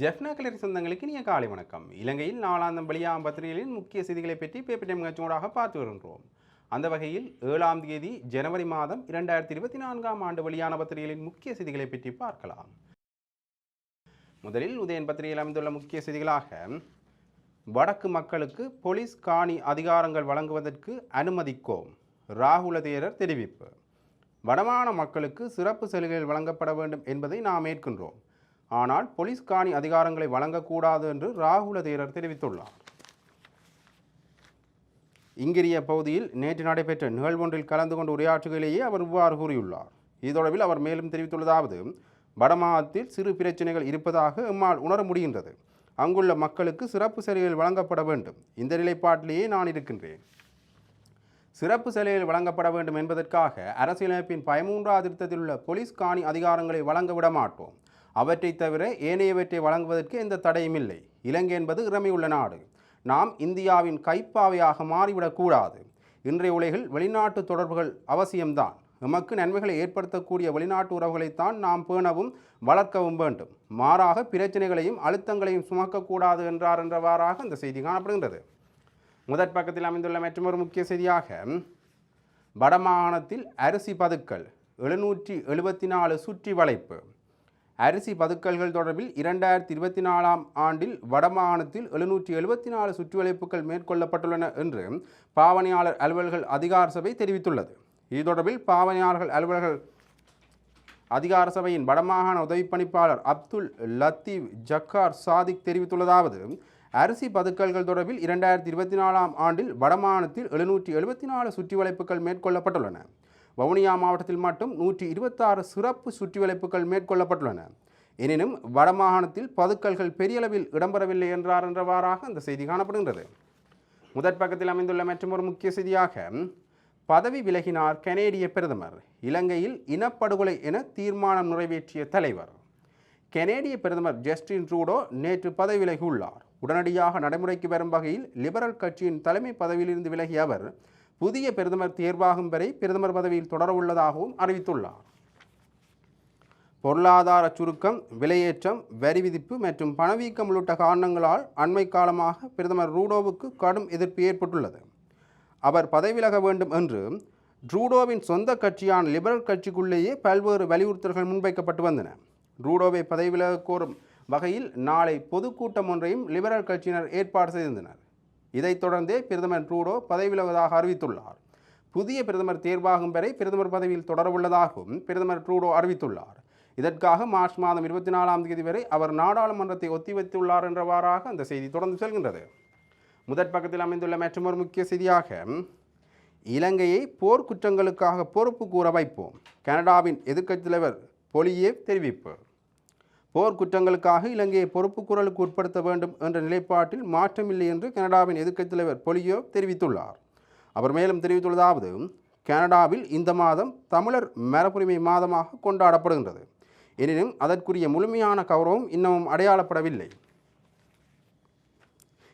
ஜெஃப்னா கலரி சொந்தங்களுக்கு இனிய காலை வணக்கம். இலங்கையில் நாளாந்தம் வெளியாகும் பத்திரிகைகளின் முக்கிய செய்திகளை பற்றி பேப்பர் டைம் நிகழ்ச்சியோடாக பார்த்து வருகின்றோம். அந்த வகையில் 7ஆம் தேதி ஜனவரி மாதம் 2024ஆம் ஆண்டு வெளியான பத்திரிகைகளின் முக்கிய செய்திகளை பற்றி பார்க்கலாம். முதலில் உதயன் பத்திரிகையில் அமைந்துள்ள முக்கிய செய்திகளாக வடக்கு மக்களுக்கு போலீஸ் காணி அதிகாரங்கள் வழங்குவதற்கு அனுமதிக்கோம், ராகுல தேரர் தெரிவிப்பு. வடமாகாண மக்களுக்கு சிறப்பு சலுகைகள் வழங்கப்பட வேண்டும் என்பதை நாம் ஏற்கின்றோம், ஆனால் போலீஸ் காணி அதிகாரங்களை வழங்கக்கூடாது என்று ராகுல தேரர் தெரிவித்துள்ளார். இங்கிரிய பகுதியில் நேற்று நடைபெற்ற நிகழ்வொன்றில் கலந்து கொண்டு உரையாற்றுகையிலேயே அவர் இவ்வாறு கூறியுள்ளார். இது தொடர்பில் அவர் மேலும் தெரிவித்துள்ளதாவது, வடமாகாணத்தில் சிறு பிரச்சனைகள் இருப்பதாக எம்மால் உணர முடிகின்றது. அங்குள்ள மக்களுக்கு சிறப்பு சலுகைகள் வழங்கப்பட வேண்டும். இந்த நிலைப்பாட்டிலேயே நான் இருக்கின்றேன். சிறப்பு சலுகைகள் வழங்கப்பட வேண்டும் என்பதற்காக அரசியலமைப்பின் 13வது திருத்தத்தில் உள்ள போலீஸ் காணி அதிகாரங்களை வழங்க விட மாட்டோம். அவற்றை தவிர ஏனையவற்றை வழங்குவதற்கு எந்த தடையும் இல்லை. இலங்கை என்பது இறமையுள்ள நாடு. நாம் இந்தியாவின் கைப்பாவையாக மாறிவிடக்கூடாது. இன்றைய உலகில் வெளிநாட்டு தொடர்புகள் அவசியம்தான். நமக்கு நன்மைகளை ஏற்படுத்தக்கூடிய வெளிநாட்டு உறவுகளைத்தான் நாம் பேணவும் வளர்க்கவும் வேண்டும். மாறாக பிரச்சனைகளையும் அழுத்தங்களையும் சுமக்கக்கூடாது என்றவாறாக இந்த செய்தி காணப்படுகின்றது. முதற் பக்கத்தில் அமைந்துள்ள மற்றொரு முக்கிய செய்தியாக, வடமாகாணத்தில் அரிசி பதுக்கல் 774 சுற்றி வளைப்பு. அரிசி பதுக்கல்கள் தொடர்பில் 2024ஆம் ஆண்டில் வடமாகாணத்தில் 774 சுற்றுவளைப்புகள் மேற்கொள்ளப்பட்டுள்ளன என்று பாவனையாளர் அலுவல்கள் அதிகார சபை தெரிவித்துள்ளது. இது தொடர்பில் பாவனையாளர்கள் அலுவல்கள் அதிகார சபையின் வடமாகாண உதவி பணிப்பாளர் அப்துல் லத்தீப் ஜக்கார் சாதிக் தெரிவித்துள்ளதாவது, அரிசி பதுக்கல்கள் தொடர்பில் 2024ஆம் ஆண்டில் வடமாகாணத்தில் 774 சுற்றுவளைப்புகள் மேற்கொள்ளப்பட்டுள்ளன. வவுனியா மாவட்டத்தில் மட்டும் 126 சிறப்பு சுற்றிவளைப்புகள் மேற்கொள்ளப்பட்டுள்ளன. எனினும் வடமாகாணத்தில் பதுக்கல்கள் பெரிய அளவில் இடம்பெறவில்லை என்றவாறாக இந்த செய்தி காணப்படுகின்றது. முதற் பக்கத்தில் அமைந்துள்ள மற்றொரு முக்கிய செய்தியாக, பதவி விலகினார் கனேடிய பிரதமர், இலங்கையில் இனப்படுகொலை என தீர்மானம் நிறைவேற்றிய தலைவர். கனேடிய பிரதமர் ஜஸ்டின் ட்ரூடோ நேற்று பதவி விலகியுள்ளார். உடனடியாக நடைமுறைக்கு வரும் வகையில் லிபரல் கட்சியின் தலைமை பதவியிலிருந்து விலகிய அவர் புதிய பிரதமர் தேர்வாகும் வரை பிரதமர் பதவியில் தொடரவுள்ளதாகவும் அறிவித்துள்ளார். பொருளாதார சுருக்கம், விலையேற்றம், வரி விதிப்பு மற்றும் பணவீக்கம் உள்ளிட்ட காரணங்களால் அண்மை காலமாக பிரதமர் ரூடோவுக்கு கடும் எதிர்ப்பு ஏற்பட்டுள்ளது. அவர் பதவி விலக வேண்டும் என்று ட்ரூடோவின் சொந்த கட்சியான லிபரல் கட்சிக்குள்ளேயே பல்வேறு வலியுறுத்தல்கள் முன்வைக்கப்பட்டு வந்தன. ரூடோவை பதவி விலக கோரும் வகையில் நாளை பொதுக்கூட்டம் ஒன்றையும் லிபரல் கட்சியினர் ஏற்பாடு செய்திருந்தனர். இதைத் தொடர்ந்தே பிரதமர் ட்ரூடோ பதவி விலகுவதாக அறிவித்துள்ளார். புதிய பிரதமர் தேர்வாகும் வரை பிரதமர் பதவியில் தொடரவுள்ளதாகவும் பிரதமர் ட்ரூடோ அறிவித்துள்ளார். இதற்காக மார்ச் மாதம் 24ஆம் தேதி வரை அவர் நாடாளுமன்றத்தை ஒத்திவைத்துள்ளார் என்றவாறாக அந்த செய்தி தொடர்ந்து செல்கின்றது. முதற் பக்கத்தில் அமைந்துள்ள மற்றொரு முக்கிய செய்தியாக, இலங்கையை போர்க்குற்றங்களுக்காக பொறுப்பு கூற வைப்போம், கனடாவின் எதிர்க்கட்சித் தலைவர் பொலியேவ் தெரிவிப்பு. போர்க்குற்றங்களுக்காக இலங்கையை பொறுப்பு கூறலுக்கு உட்படுத்த வேண்டும் என்ற நிலைப்பாட்டில் மாற்றமில்லை என்று கனடாவின் எதிர்க்கட்சித் தலைவர் பொலியேவ் தெரிவித்துள்ளார். அவர் மேலும் தெரிவித்துள்ளதாவது, கனடாவில் இந்த மாதம் தமிழர் மரபுரிமை மாதமாக கொண்டாடப்படுகின்றது. எனினும் அதற்குரிய முழுமையான கௌரவம் இன்னமும் அடையாளப்படவில்லை.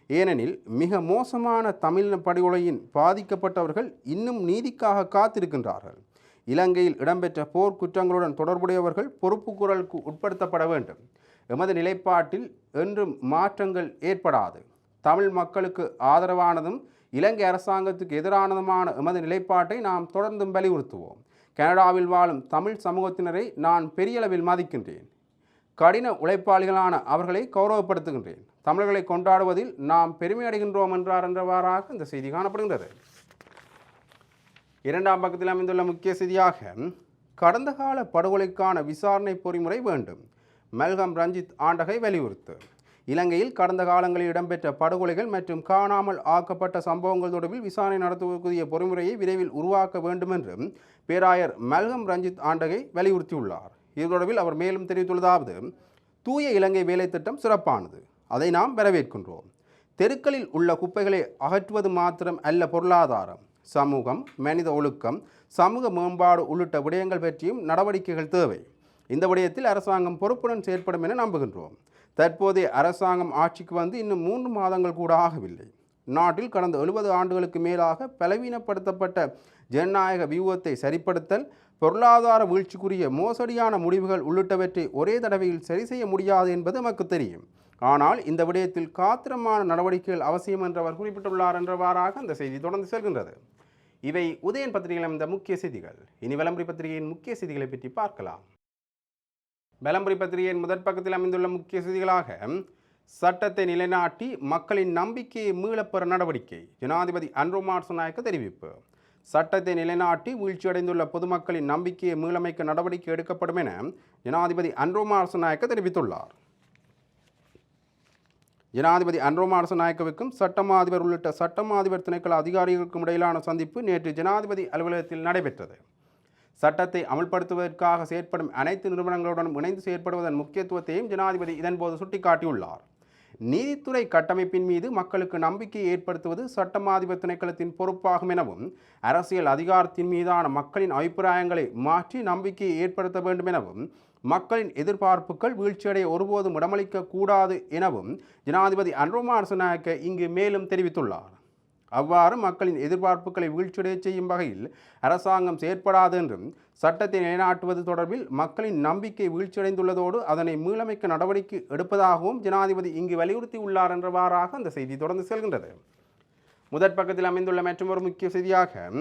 ஏனெனில் மிக மோசமான தமிழ் படுகொலையின் பாதிக்கப்பட்டவர்கள் இன்னும் நீதிக்காக காத்திருக்கின்றார்கள். இலங்கையில் இடம்பெற்ற போர் குற்றங்களுடன் தொடர்புடையவர்கள் பொறுப்பு கூறலுக்கு உட்படுத்தப்பட வேண்டும். எமது நிலைப்பாட்டில் என்றும் மாற்றங்கள் ஏற்படாது. தமிழ் மக்களுக்கு ஆதரவானதும் இலங்கை அரசாங்கத்துக்கு எதிரானதுமான எமது நிலைப்பாட்டை நாம் தொடர்ந்தும் வலியுறுத்துவோம். கனடாவில் வாழும் தமிழ் சமூகத்தினரை நான் பெரியளவில் மதிக்கின்றேன். கடின உழைப்பாளிகளான அவர்களை கௌரவப்படுத்துகின்றேன். தமிழர்களை கொண்டாடுவதில் நாம் பெருமை அடைகின்றோம் என்றவாறாக இந்த செய்தி காணப்படுகின்றது. இரண்டாம் பக்கத்தில் அமைந்துள்ள முக்கிய செய்தியாக, கடந்த கால படுகொலைக்கான விசாரணை பொறிமுறை வேண்டும், மல்கம் ரஞ்சித் ஆண்டகை வலியுறுத்து. இலங்கையில் கடந்த காலங்களில் இடம்பெற்ற படுகொலைகள் மற்றும் காணாமல் ஆக்கப்பட்ட சம்பவங்கள் தொடர்பில் விசாரணை நடத்துவதற்குரிய பொறிமுறையை விரைவில் உருவாக்க வேண்டும் என்று பேராயர் மல்கம் ரஞ்சித் ஆண்டகை வலியுறுத்தியுள்ளார். இது தொடர்பில் அவர் மேலும் தெரிவித்துள்ளதாவது, தூய இலங்கை வேலை திட்டம் சிறப்பானது, அதை நாம் வரவேற்கின்றோம். தெருக்களில் உள்ள குப்பைகளை அகற்றுவது மாத்திரம் அல்ல, பொருளாதாரம், சமூகம், மனித ஒழுக்கம், சமூக மேம்பாடு உள்ளிட்ட விடயங்கள் பற்றியும் நடவடிக்கைகள் தேவை. இந்த விடயத்தில் அரசாங்கம் பொறுப்புடன் செயற்படும் என நம்புகின்றோம். தற்போதைய அரசாங்கம் ஆட்சிக்கு வந்து இன்னும் 3 மாதங்கள் கூட ஆகவில்லை. நாட்டில் கடந்த 70 ஆண்டுகளுக்கு மேலாக பலவீனப்படுத்தப்பட்ட ஜனநாயக வியூகத்தை சரிப்படுத்தல், பொருளாதார வீழ்ச்சிக்குரிய மோசடியான முடிவுகள் உள்ளிட்டவற்றை ஒரே தடவையில் சரி செய்ய முடியாது என்பது நமக்கு தெரியும். ஆனால் இந்த விடயத்தில் காத்திரமான நடவடிக்கைகள் அவசியம் என்று அவர் குறிப்பிட்டுள்ளார் என்றவாறாக அந்த செய்தி தொடர்ந்து செல்கின்றது. இவை உதயன் பத்திரிகையில் இந்த முக்கிய செய்திகள். இனி விளம்பரி பத்திரிகையின் முக்கிய செய்திகளை பற்றி பார்க்கலாம். விளம்பரி பத்திரிகையின் முதற் பக்கத்தில் அமைந்துள்ள முக்கிய செய்திகளாக சட்டத்தை நிலைநாட்டி மக்களின் நம்பிக்கையை மீளப்பெற நடவடிக்கை, ஜனாதிபதி அன்ரு மார்சநாயக்க தெரிவிப்பு. சட்டத்தை நிலைநாட்டி வீழ்ச்சியடைந்துள்ள பொதுமக்களின் நம்பிக்கையை மீளமைக்க நடவடிக்கை எடுக்கப்படும் என ஜனாதிபதி அன்ரு மார்சநாயக்க தெரிவித்துள்ளார். ஜனாதிபதி அன்ரு மார்சநாயக்கவுக்கும் சட்டமா அதிபர் உள்ளிட்ட சட்டமா அதிபர் திணைக்கள அதிகாரிகளுக்கும் இடையிலான சந்திப்பு நேற்று ஜனாதிபதி அலுவலகத்தில் நடைபெற்றது. சட்டத்தை அமல்படுத்துவதற்காக செயற்படும் அனைத்து நிறுவனங்களுடனும் இணைந்து செயற்படுவதன் முக்கியத்துவத்தையும் ஜனாதிபதி இதன்போது சுட்டிக்காட்டியுள்ளார். நீதித்துறை கட்டமைப்பின் மீது மக்களுக்கு நம்பிக்கையை ஏற்படுத்துவது சட்டமா அதிபர் திணைக்களத்தின் பொறுப்பாகும் எனவும், அரசியல் அதிகாரத்தின் மீதான மக்களின் அபிப்பிராயங்களை மாற்றி நம்பிக்கையை ஏற்படுத்த வேண்டும் எனவும், மக்களின் எதிர்பார்ப்புகள் வீழ்ச்சியடைய ஒருபோதும் இடமளிக்க கூடாது எனவும் ஜனாதிபதி அன்ரு மார்சநாயக்க இங்கு மேலும் தெரிவித்துள்ளார். அவ்வாறு மக்களின் எதிர்பார்ப்புகளை வீழ்ச்சியடைய செய்யும் வகையில் அரசாங்கம் செயற்படாது என்றும், சட்டத்தை நிலைநாட்டுவது தொடர்பில் மக்களின் நம்பிக்கை வீழ்ச்சியடைந்துள்ளதோடு அதனை மீளமைக்க நடவடிக்கை எடுப்பதாகவும் ஜனாதிபதி இங்கு வலியுறுத்தியுள்ளார் என்றவாறாக அந்த செய்தி தொடர்ந்து செல்கின்றது. முதற் பக்கத்தில் அமைந்துள்ள மற்றொரு முக்கிய செய்தியாக,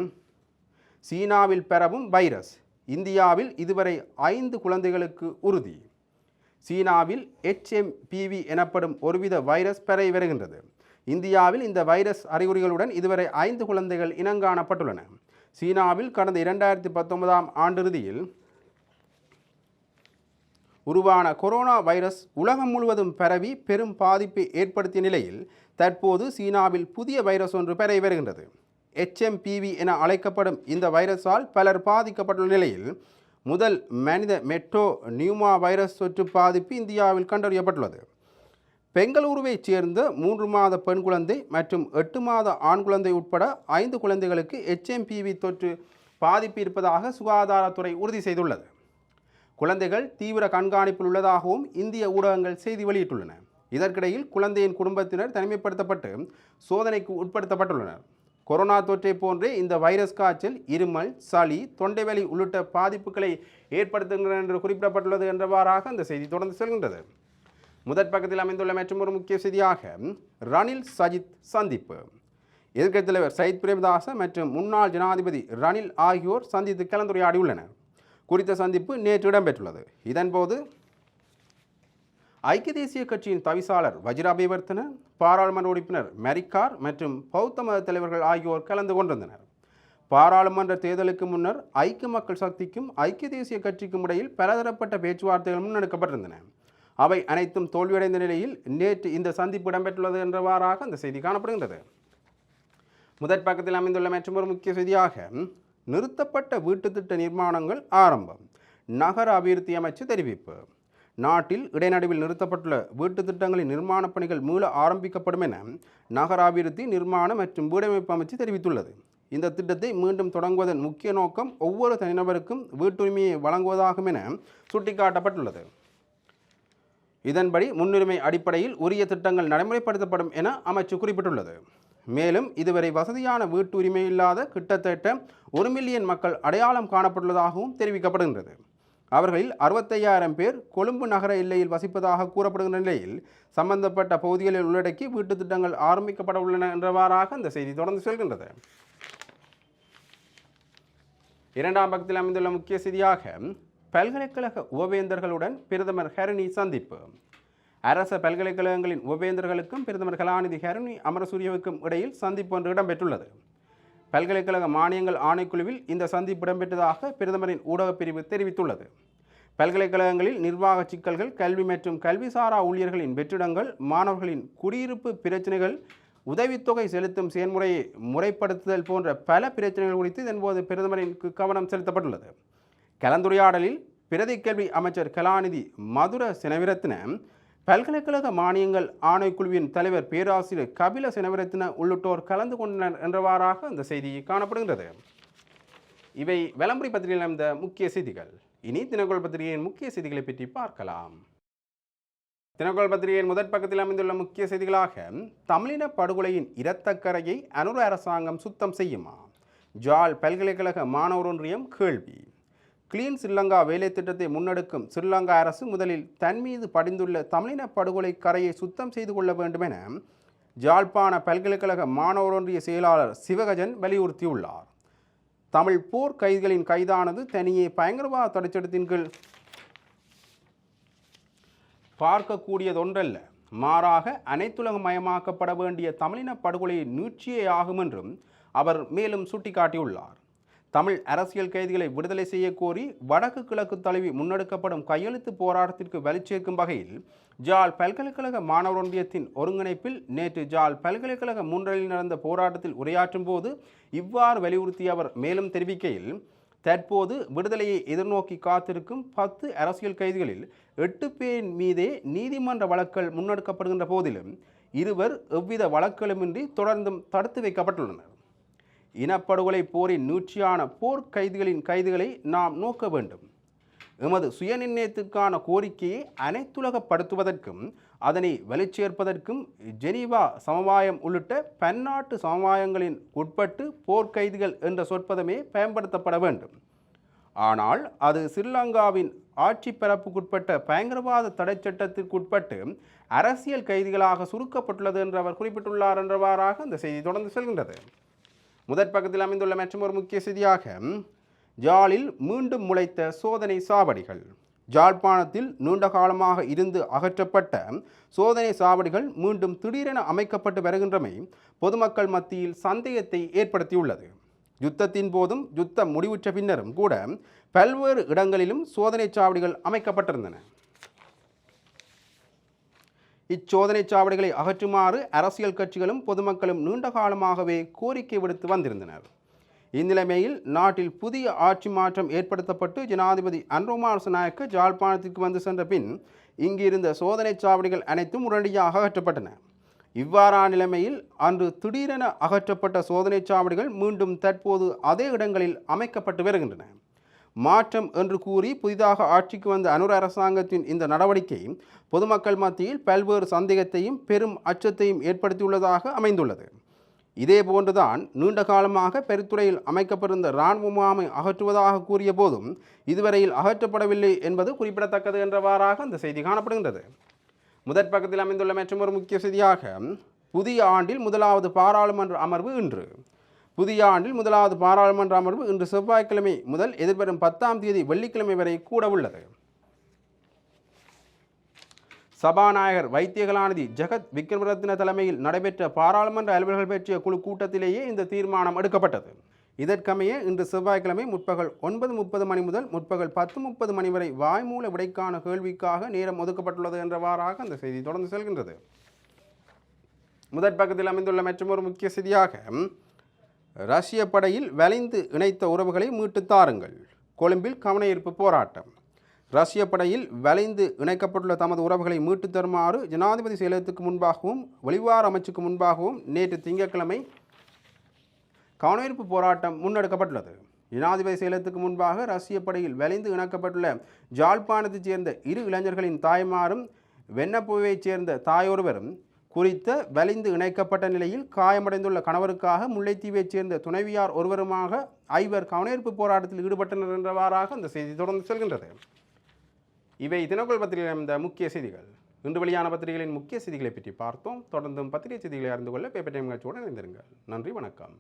சீனாவில் பரவும் வைரஸ், இந்தியாவில் இதுவரை 5 குழந்தைகளுக்கு உறுதி. சீனாவில் HMPV எனப்படும் ஒருவித வைரஸ் பரவி வருகின்றது. இந்தியாவில் இந்த வைரஸ் அறிகுறிகளுடன் இதுவரை 5 குழந்தைகள் இனங்காணப்பட்டுள்ளன. சீனாவில் கடந்த 2019ஆம் ஆண்டிறுதியில் உருவான கொரோனா வைரஸ் உலகம் முழுவதும் பரவி பெரும் பாதிப்பை ஏற்படுத்திய நிலையில் தற்போது சீனாவில் புதிய வைரஸ் ஒன்று பரவி வருகின்றது. HMPV என அழைக்கப்படும் இந்த வைரஸால் பலர் பாதிக்கப்பட்டுள்ள நிலையில் முதல் மனித மெட்ரோ நியூமா வைரஸ் தொற்று பாதிப்பு இந்தியாவில் கண்டறியப்பட்டுள்ளது. பெங்களூருவைச் சேர்ந்த 3 மாத பெண் குழந்தை மற்றும் 8 மாத ஆண் குழந்தை உட்பட 5 குழந்தைகளுக்கு HMPV தொற்று பாதிப்பு இருப்பதாக சுகாதாரத்துறை உறுதி செய்துள்ளது. குழந்தைகள் தீவிர கண்காணிப்பில் உள்ளதாகவும் இந்திய ஊடகங்கள் செய்தி வெளியிட்டுள்ளன. இதற்கிடையில் குழந்தையின் குடும்பத்தினர் தனிமைப்படுத்தப்பட்டு சோதனைக்கு உட்படுத்தப்பட்டுள்ளனர். கொரோனா தொற்றை போன்றே இந்த வைரஸ் காய்ச்சல் இருமல், சளி, தொண்டைவலி உள்ளிட்ட பாதிப்புகளை ஏற்படுத்துகின்றன என்று குறிப்பிடப்பட்டுள்ளது என்றவாறாக அந்த செய்தி தொடர்ந்து செல்கின்றது. முதற் பக்கத்தில் அமைந்துள்ள மற்றொரு முக்கிய செய்தியாக, ரணில் சஜித் சந்திப்பு. எதிர்க்கட்சித் தலைவர் சயித் பிரேமதாச மற்றும் முன்னாள் ஜனாதிபதி ரணில் ஆகியோர் சந்தித்து கலந்துரையாடியுள்ளனர். குறித்த சந்திப்பு நேற்று இடம்பெற்றுள்ளது. இதன்போது ஐக்கிய தேசிய கட்சியின் தவிசாளர் வஜிர அபேவர்த்தன, பாராளுமன்ற உறுப்பினர் மெரிக்கார் மற்றும் பௌத்த மத தலைவர்கள் ஆகியோர் கலந்து கொண்டிருந்தனர். பாராளுமன்ற தேர்தலுக்கு முன்னர் ஐக்கிய மக்கள் சக்திக்கும் ஐக்கிய தேசிய கட்சிக்கும் இடையில் பலதரப்பட்ட பேச்சுவார்த்தைகள் முன்னெடுக்கப்பட்டிருந்தன. அவை அனைத்தும் தோல்வியடைந்த நிலையில் நேற்று இந்த சந்திப்பு இடம்பெற்றுள்ளது என்றவாறாக அந்த செய்தி காணப்படுகின்றது. முதற் பக்கத்தில் அமைந்துள்ள மற்றொரு முக்கிய செய்தியாக, நிறுத்தப்பட்ட வீட்டு திட்ட நிர்மாணங்கள் ஆரம்பம், நகர அபிவிருத்தி அமைச்சு தெரிவிப்பு. நாட்டில் இடைநடுவில் நிறுத்தப்பட்டுள்ள வீட்டு திட்டங்களின் நிர்மாணப் பணிகள் மீள ஆரம்பிக்கப்படும் என நகர அபிவிருத்தி, நிர்மாண மற்றும் வீடமைப்பு அமைச்சு தெரிவித்துள்ளது. இந்த திட்டத்தை மீண்டும் தொடங்குவதன் முக்கிய நோக்கம் ஒவ்வொரு தனிநபருக்கும் வீட்டுரிமையை வழங்குவதாகும் என சுட்டிக்காட்டப்பட்டுள்ளது. இதன்படி முன்னுரிமை அடிப்படையில் உரிய திட்டங்கள் நடைமுறைப்படுத்தப்படும் என அமைச்சு குறிப்பிட்டுள்ளது. மேலும் இதுவரை வசதியான வீட்டு உரிமை இல்லாத கிட்டத்தட்ட 1 மில்லியன் மக்கள் அடையாளம் காணப்பட்டுள்ளதாகவும் தெரிவிக்கப்படுகின்றது. அவர்களில் 65,000 பேர் கொழும்பு நகர எல்லையில் வசிப்பதாக கூறப்படுகின்ற நிலையில் சம்பந்தப்பட்ட பகுதிகளில் உள்ளடக்கி வீட்டு திட்டங்கள் ஆரம்பிக்கப்பட உள்ளன என்றவாறாக அந்த செய்தி தொடர்ந்து செல்கின்றது. இரண்டாம் பக்கத்தில் அமைந்துள்ள முக்கிய செய்தியாக, பல்கலைக்கழக உபவேந்தர்களுடன் பிரதமர் ஹரணி சந்திப்பு. அரச பல்கலைக்கழகங்களின் உபவேந்தர்களுக்கும் பிரதமர் கலாநிதி ஹரணி அமரசூரியவுக்கும் இடையில் சந்திப்பு ஒன்று இடம்பெற்றுள்ளது. பல்கலைக்கழக மானியங்கள் ஆணைக்குழுவில் இந்த சந்திப்பு இடம்பெற்றதாக பிரதமரின் ஊடகப் பிரிவு தெரிவித்துள்ளது. பல்கலைக்கழகங்களில் நிர்வாக சிக்கல்கள், கல்வி மற்றும் கல்விசாரா ஊழியர்களின் வெற்றிடங்கள், மாணவர்களின் குடியிருப்பு பிரச்சினைகள், உதவித்தொகை செலுத்தும் செயல்முறையை முறைப்படுத்துதல் போன்ற பல பிரச்சனைகள் குறித்து இதன்போது பிரதமரின் கவனம் செலுத்தப்பட்டுள்ளது. கலந்துரையாடலில் பிரதி கல்வி அமைச்சர் கலாநிதி மதுர செனவிரத்ன, பல்கலைக்கழக மானியங்கள் ஆணைக்குழுவின் தலைவர் பேராசிரியர் கபில செனவிரத்ன உள்ளிட்டோர் கலந்து கொண்டனர் என்றவாறாக அந்த செய்தி காணப்படுகின்றது. இவை விளம்பரி பத்திரிகையில் அமைந்த முக்கிய செய்திகள். இனி தினகோல் பத்திரிகையின் முக்கிய செய்திகளை பற்றி பார்க்கலாம். தினகோல் பத்திரிகையின் முதற் பக்கத்தில் அமைந்துள்ள முக்கிய செய்திகளாக, தமிழின படுகொலையின் இரத்தக்கரையை அனுர அரசாங்கம் சுத்தம் செய்யுமா? ஜாழ் பல்கலைக்கழக மாணவர் ஒன்றியம் கேள்வி. கிளீன் ஸ்ரீலங்கா வேலை திட்டத்தை முன்னெடுக்கும் ஸ்ரீலங்கா அரசு முதலில் தன் மீது படிந்துள்ள தமிழின படுகொலை கரையை சுத்தம் செய்து கொள்ள வேண்டும் என யாழ்ப்பாண பல்கலைக்கழக மாணவர் ஒன்றிய செயலாளர் சிவகஜன் வலியுறுத்தியுள்ளார். தமிழ் போர் கைதிகளின் கைதானது தனியே பயங்கரவாத தடைச்சட்டத்தின் கீழ் பார்க்கக்கூடியதொன்றல்ல, மாறாக அனைத்துலகமயமாக்கப்பட வேண்டிய தமிழின படுகொலையின் நீட்சியே ஆகும் என்றும் அவர் மேலும் சுட்டிக்காட்டியுள்ளார். தமிழ் அரசியல் கைதிகளை விடுதலை செய்ய கோரி வடக்கு கிழக்கு தழுவி முன்னெடுக்கப்படும் கையெழுத்து போராட்டத்திற்கு வலுச்சேர்க்கும் வகையில் ஜாழ் பல்கலைக்கழக மாணவர் ஒன்றியத்தின் ஒருங்கிணைப்பில் நேற்று ஜாழ் பல்கலைக்கழக முன்றலில் நடந்த போராட்டத்தில் உரையாற்றும் போது இவ்வாறு வலியுறுத்திய அவர் மேலும் தெரிவிக்கையில், தற்போது விடுதலையை எதிர்நோக்கி காத்திருக்கும் 10 அரசியல் கைதிகளில் 8 பேரின் மீதே நீதிமன்ற வழக்குகள் முன்னெடுக்கப்படுகின்ற போதிலும் 2 எவ்வித வழக்குகளுமின்றி தொடர்ந்தும் தடுத்து வைக்கப்பட்டுள்ளனர். இனப்படுகொலை போரின் நீட்சியான போர் கைதிகளின் கைதுகளை நாம் நோக்க வேண்டும். எமது சுயநிர்ணயத்திற்கான கோரிக்கையை அனைத்துலகப்படுத்துவதற்கும் அதனை வலுச்சேர்ப்பதற்கும் ஜெனீவா சமவாயம் உள்ளிட்ட பன்னாட்டு சமவாயங்களின் உட்பட்டு போர்க்கைதிகள் என்ற சொற்பதமே பயன்படுத்தப்பட வேண்டும். ஆனால் அது ஸ்ரீலங்காவின் ஆட்சி பரப்புக்குட்பட்ட பயங்கரவாத தடை சட்டத்திற்குட்பட்டு அரசியல் கைதிகளாக சுருக்கப்பட்டுள்ளது என்று அவர் குறிப்பிட்டுள்ளார் என்றவாறாக அந்த செய்தி தொடர்ந்து செல்கின்றது. முதற் பக்கத்தில் அமைந்துள்ள மற்றொரு முக்கிய செய்தியாக, ஜாலில் மீண்டும் முளைத்த சோதனை சாவடிகள். ஜாழ்ப்பாணத்தில் நீண்ட காலமாக இருந்து அகற்றப்பட்ட சோதனை சாவடிகள் மீண்டும் திடீரென அமைக்கப்பட்டு வருகின்றமை பொதுமக்கள் மத்தியில் சந்தேகத்தை ஏற்படுத்தியுள்ளது. யுத்தத்தின் போதும் யுத்தம் முடிவுற்ற பின்னரும் கூட பல்வேறு இடங்களிலும் சோதனை சாவடிகள் அமைக்கப்பட்டிருந்தன. இச்சோதனை சாவடிகளை அகற்றுமாறு அரசியல் கட்சிகளும் பொதுமக்களும் நீண்ட காலமாகவே கோரிக்கை விடுத்து வந்திருந்தனர். இந்நிலைமையில் நாட்டில் புதிய ஆட்சி மாற்றம் ஏற்படுத்தப்பட்டு ஜனாதிபதி அன்ரோமார் நாயக்க ஜாழ்ப்பாணத்திற்கு வந்து சென்ற பின் இங்கிருந்த சோதனை சாவடிகள் அனைத்தும் உடனடியாக அகற்றப்பட்டன. இவ்வாறான நிலைமையில் அன்று திடீரென அகற்றப்பட்ட சோதனை சாவடிகள் மீண்டும் தற்போது அதே இடங்களில் அமைக்கப்பட்டு வருகின்றன. மாற்றம் என்று கூறி புதிதாக ஆட்சிக்கு வந்த அனுர அரசாங்கத்தின் இந்த நடவடிக்கை பொதுமக்கள் மத்தியில் பல்வேறு சந்தேகத்தையும் பெரும் அச்சத்தையும் ஏற்படுத்தியுள்ளதாக அமைந்துள்ளது. இதே போன்றுதான் நீண்ட காலமாக பெருத்துறையில் அமைக்கப்பட்டிருந்த இராணுவ முகாமை அகற்றுவதாக கூறிய போதும் இதுவரையில் அகற்றப்படவில்லை என்பது குறிப்பிடத்தக்கது என்றவாறாக அந்த செய்தி காணப்படுகின்றது. முதற் பக்கத்தில் அமைந்துள்ள மற்றொரு முக்கிய செய்தியாக, புதிய ஆண்டில் முதலாவது பாராளுமன்ற அமர்வு இன்று. புதிய ஆண்டில் முதலாவது பாராளுமன்ற அமர்வு இன்று செவ்வாய்க்கிழமை முதல் எதிர்வரும் 10ஆம் தேதி வெள்ளிக்கிழமை வரை கூட உள்ளது. சபாநாயகர் வைத்தியகலாநிதி ஜெகத் விக்ரமரத்ன தலைமையில் நடைபெற்ற பாராளுமன்ற அலுவலர்கள் பற்றிய குழு கூட்டத்திலேயே இந்த தீர்மானம் எடுக்கப்பட்டது. இதற்கமைய இன்று செவ்வாய்க்கிழமை முற்பகல் 9:30 மணி முதல் முற்பகல் 10:30 மணி வரை வாய்மூல விடைக்கான கேள்விக்காக நேரம் ஒதுக்கப்பட்டுள்ளது என்றவாறாக அந்த செய்தி தொடர்ந்து செல்கின்றது. முதற் பக்கத்தில் அமைந்துள்ள மற்றொரு முக்கிய செய்தியாக, ரஷ்ய படையில் வளைந்து இணைத்த உறவுகளை மீட்டு தாருங்கள். கொழும்பில் கவனஈர்ப்பு போராட்டம். ரஷ்ய படையில் வளைந்து இணைக்கப்பட்டுள்ள தமது உறவுகளை மீட்டு தருமாறு ஜனாதிபதி செயலகத்துக்கு முன்பாகவும் வெளிவார அமைச்சுக்கு முன்பாகவும் நேற்று திங்கட்கிழமை கவனஈர்ப்பு போராட்டம் முன்னெடுக்கப்பட்டுள்ளது. ஜனாதிபதி செயலகத்துக்கு முன்பாக ரஷ்ய படையில் வளைந்து இணைக்கப்பட்டுள்ள ஜாழ்ப்பாணத்தைச் சேர்ந்த 2 இளைஞர்களின் தாய்மாரும் வெண்ணப்புவையைச் சேர்ந்த தாயொருவரும் குறித்த வலிந்து இணைக்கப்பட்ட நிலையில் காயமடைந்துள்ள கணவருக்காக முல்லைத்தீவைச் சேர்ந்த துணைவியார் ஒருவருமாக 5 கவனஈர்ப்பு போராட்டத்தில் ஈடுபட்டனர் என்றவாறாக அந்த செய்தி தொடர்ந்து செல்கின்றது. இவை தினக்குள் பத்திரிகையில் அமைந்த முக்கிய செய்திகள். இன்று வெளியான பத்திரிகைகளின் முக்கிய செய்திகளை பற்றி பார்த்தோம். தொடர்ந்தும் பத்திரிகை செய்திகளை அறிந்து கொள்ள பேப்பர் டைம் நிகழ்ச்சியுடன் இணைந்திருங்கள். நன்றி, வணக்கம்.